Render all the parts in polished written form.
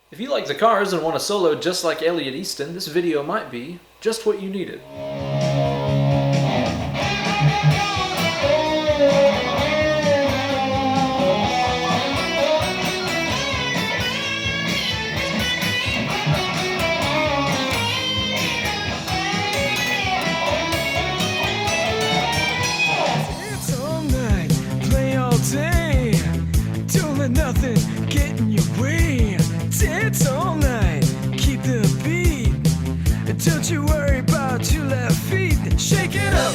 If you like the Cars and want a solo just like Elliot Easton, this video might be just what you needed. It's all night, play all day. Don't let nothing get in your way. Dance all night, keep the beat. Don't you worry about your left feet. Shake it up.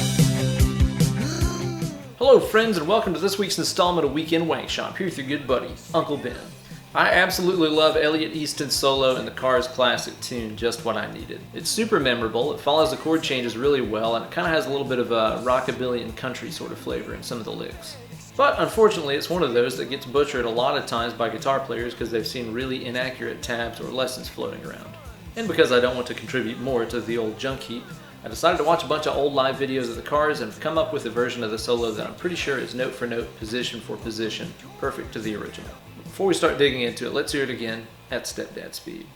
Hello friends and welcome to this week's installment of Weekend Wank Shop, here with your good buddy, Uncle Ben. I absolutely love Elliot Easton's solo in the Cars classic tune, Just What I Needed. It's super memorable, it follows the chord changes really well, and it kind of has a little bit of a rockabilly and country sort of flavor in some of the licks. But unfortunately, it's one of those that gets butchered a lot of times by guitar players because they've seen really inaccurate tabs or lessons floating around. And because I don't want to contribute more to the old junk heap, I decided to watch a bunch of old live videos of the Cars and have come up with a version of the solo that I'm pretty sure is note for note, position for position, perfect to the original. Before we start digging into it, let's hear it again at stepdad speed.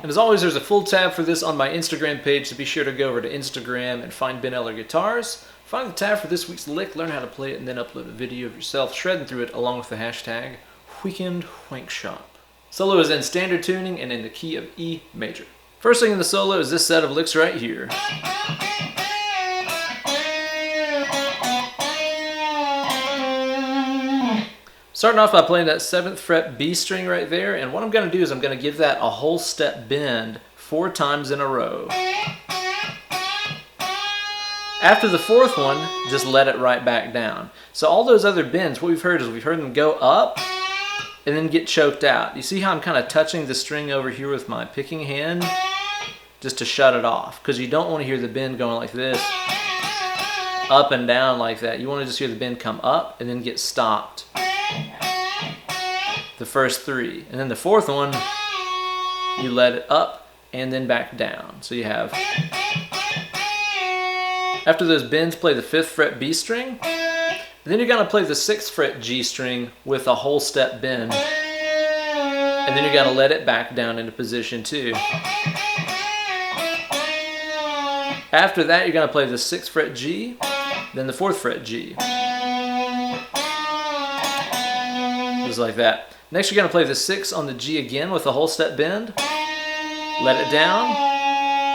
And as always, there's a full tab for this on my Instagram page, so be sure to go over to Instagram and find Ben Eller Guitars. Find the tab for this week's lick, learn how to play it, and then upload a video of yourself shredding through it along with the hashtag Weekend Wank Shop. Solo is in standard tuning and in the key of E major. First thing in the solo is this set of licks right here. Starting off by playing that 7th fret B string right there, and what I'm going to do is I'm going to give that a whole step bend 4 times in a row. After the 4th one, just let it right back down. So all those other bends, what we've heard is we've heard them go up and then get choked out. You see how I'm kind of touching the string over here with my picking hand just to shut it off, because you don't want to hear the bend going like this, up and down like that. You want to just hear the bend come up and then get stopped. The first 3, and then the 4th one you let it up and then back down. So you have, after those bends, play the 5th fret B string, and then you're going to play the 6th fret G string with a whole step bend, and then you're going to let it back down into position 2. After that, you're going to play the 6th fret G, then the 4th fret G, just like that. Next, you're going to play the 6 on the G again with a whole step bend, let it down,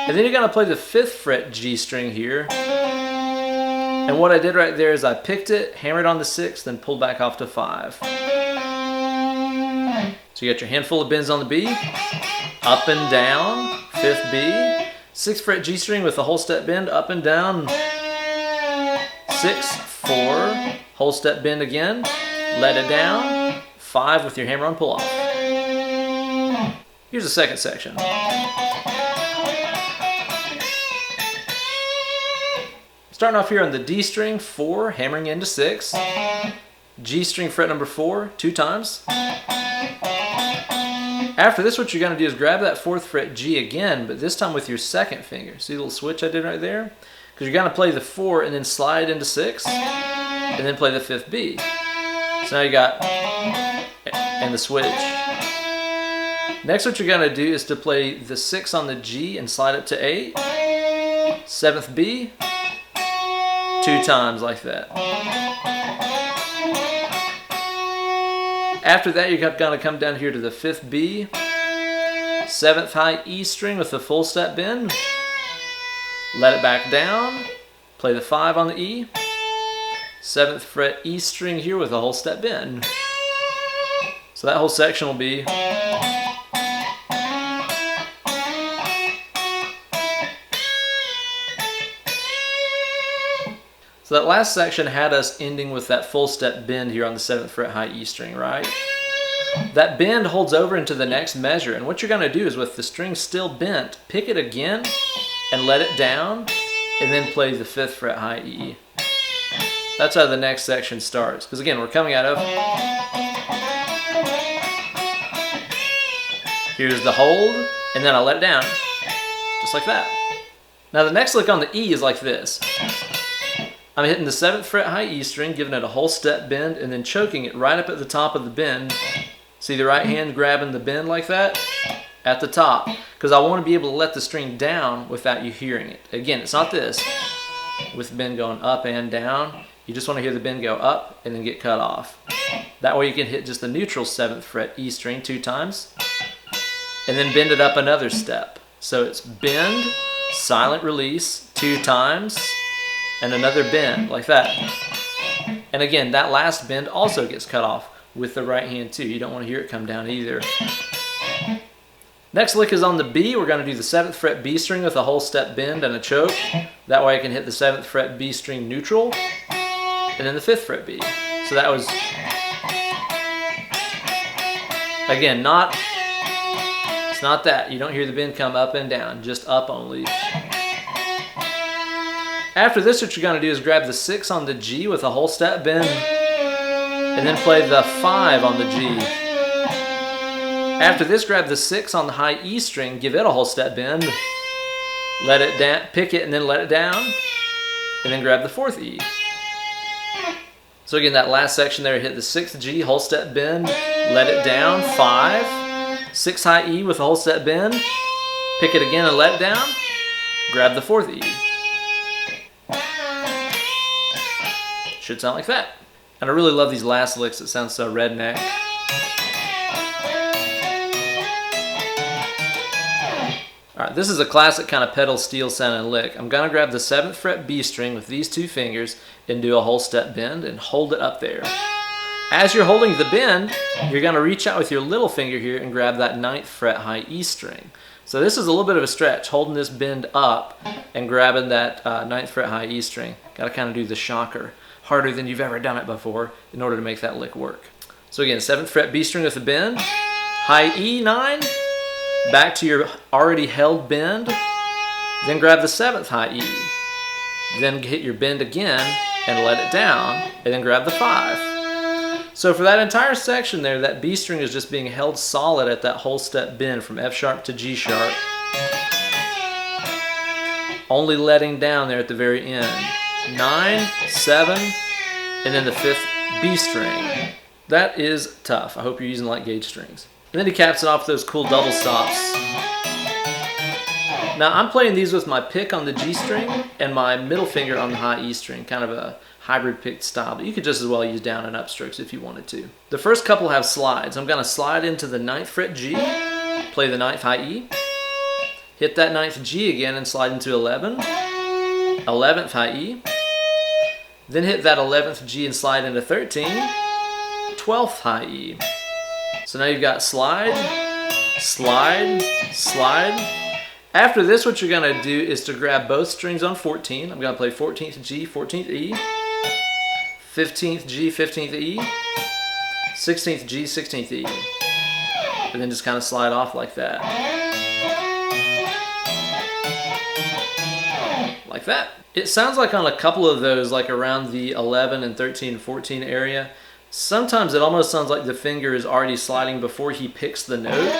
and then you're going to play the 5th fret G string here. And what I did right there is I picked it, hammered on the 6th, then pulled back off to 5. So you got your handful of bends on the B, up and down, 5th B, 6th fret G string with a whole step bend, up and down, 6, 4, whole step bend again, let it down, 5 with your hammer on pull off. Here's the second section. Starting off here on the D string, 4, hammering into 6. G string fret number 4, 2 times. After this, what you're going to do is grab that 4th fret G again, but this time with your 2nd finger. See the little switch I did right there? Because you're going to play the 4 and then slide into 6, and then play the 5th B. So now you got, and the switch. Next, what you're going to do is to play the 6 on the G and slide up to 8, 7th B, 2 times like that. After that, you're going to come down here to the 5th B, 7th high E string with the full step bend, let it back down, play the 5 on the E, 7th fret E string here with a whole step bend. So that whole section will be, so that last section had us ending with that full step bend here on the 7th fret high E string, right? That bend holds over into the next measure, and what you're going to do is with the string still bent, pick it again and let it down, and then play the 5th fret high E. That's how the next section starts. Because again, we're coming out of... Here's the hold, and then I let it down, just like that. Now the next lick on the E is like this. I'm hitting the 7th fret high E string, giving it a whole step bend, and then choking it right up at the top of the bend. See the right hand grabbing the bend like that? At the top. Because I want to be able to let the string down without you hearing it. Again, it's not this. With the bend going up and down, you just want to hear the bend go up and then get cut off. That way you can hit just the neutral 7th fret E string 2 times, and then bend it up another step. So it's bend, silent release 2 times, and another bend like that. And again, that last bend also gets cut off with the right hand too. You don't want to hear it come down either. Next lick is on the B. We're going to do the 7th fret B string with a whole step bend and a choke. That way I can hit the 7th fret B string neutral, and then the 5th fret B. So that was, again, it's not that. You don't hear the bend come up and down, just up only. After this, what you're going to do is grab the 6 on the G with a whole step bend, and then play the 5 on the G. After this, grab the 6 on the high E string, give it a whole step bend, let it down, pick it and then let it down, and then grab the 4th E. So again, that last section there, hit the 6th G, whole step bend, let it down, 5, 6 high E with a whole step bend, pick it again and let it down, grab the 4th E. Should sound like that. And I really love these last licks. It sounds so redneck. Alright, this is a classic kind of pedal steel sounding lick. I'm going to grab the 7th fret B string with these 2 fingers and do a whole step bend and hold it up there. As you're holding the bend, you're going to reach out with your little finger here and grab that 9th fret high E string. So this is a little bit of a stretch, holding this bend up and grabbing that 9th fret high E string. Got to kind of do the shocker, harder than you've ever done it before in order to make that lick work. So again, 7th fret B string with a bend, high E9, back to your already held bend, then grab the 7th high E, then hit your bend again and let it down, and then grab the 5. So for that entire section there, that B string is just being held solid at that whole step bend from F sharp to G sharp, only letting down there at the very end. 9, 7, and then the 5th B string. That is tough. I hope you're using light gauge strings. And then he caps it off with those cool double stops. Now I'm playing these with my pick on the G string and my middle finger on the high E string, kind of a hybrid picked style, but you could just as well use down and up strokes if you wanted to. The first couple have slides. I'm going to slide into the 9th fret G, play the 9th high E, hit that 9th G again and slide into 11, 11th high E, then hit that 11th G and slide into 13, 12th high E. So now you've got slide, slide, slide. After this, what you're going to do is to grab both strings on 14. I'm going to play 14th G, 14th E, 15th G, 15th E, 16th G, 16th E. And then just kind of slide off like that. Like that. It sounds like on a couple of those, like around the 11 and 13 and 14 area, sometimes it almost sounds like the finger is already sliding before he picks the note,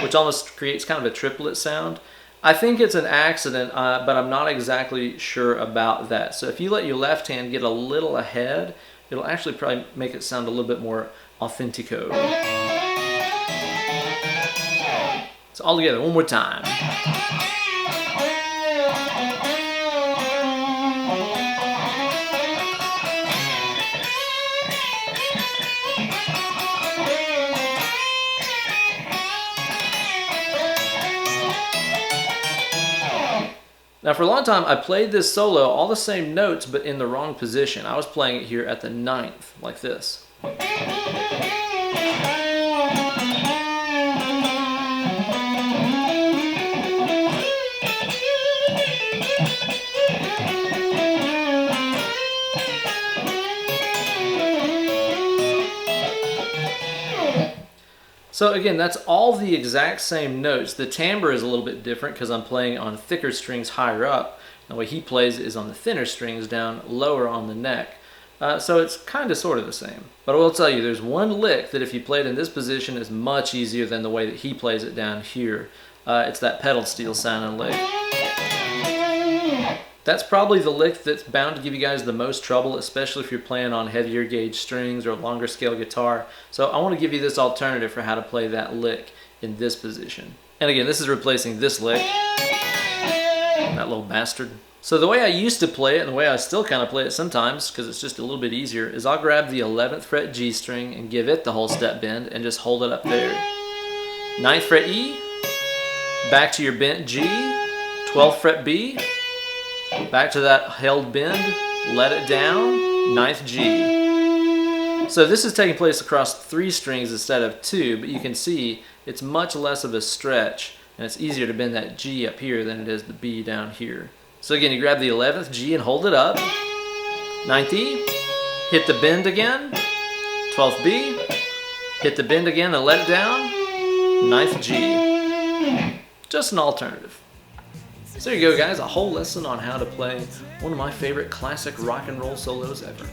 which almost creates kind of a triplet sound. I think it's an accident, but I'm not exactly sure about that. So if you let your left hand get a little ahead, it'll actually probably make it sound a little bit more authentico. So all together, one more time. Now for a long time I played this solo all the same notes but in the wrong position. I was playing it here at the 9th, like this. So again, that's all the exact same notes. The timbre is a little bit different because I'm playing on thicker strings higher up. The way he plays is on the thinner strings down lower on the neck. So it's kind of sort of the same. But I will tell you, there's one lick that if you played in this position is much easier than the way that he plays it down here. It's that pedal steel sounding lick. That's probably the lick that's bound to give you guys the most trouble, especially if you're playing on heavier gauge strings or longer scale guitar. So I want to give you this alternative for how to play that lick in this position. And again, this is replacing this lick. That little bastard. So the way I used to play it, and the way I still kind of play it sometimes, because it's just a little bit easier, is I'll grab the 11th fret G string and give it the whole step bend and just hold it up there. 9th fret E, back to your bent G, 12th fret B, back to that held bend, let it down, 9th G. So this is taking place across 3 strings instead of 2, but you can see it's much less of a stretch, and it's easier to bend that G up here than it is the B down here. So again, you grab the 11th G and hold it up, 9th E, hit the bend again, 12th B, hit the bend again and let it down, 9th G. Just an alternative. So there you go, guys, a whole lesson on how to play one of my favorite classic rock and roll solos ever.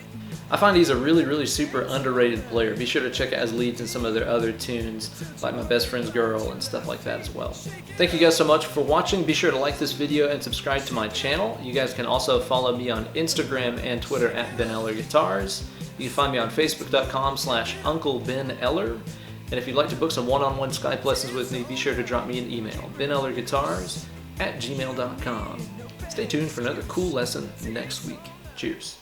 I find he's a really super underrated player. Be sure to check out his leads in some of their other tunes, like My Best Friend's Girl and stuff like that as well. Thank you guys so much for watching. Be sure to like this video and subscribe to my channel. You guys can also follow me on Instagram and Twitter at Ben Eller Guitars. You can find me on Facebook.com/UncleBenEller. And if you'd like to book some one-on-one Skype lessons with me, be sure to drop me an email, benellerguitars@gmail.com. Stay tuned for another cool lesson next week. Cheers.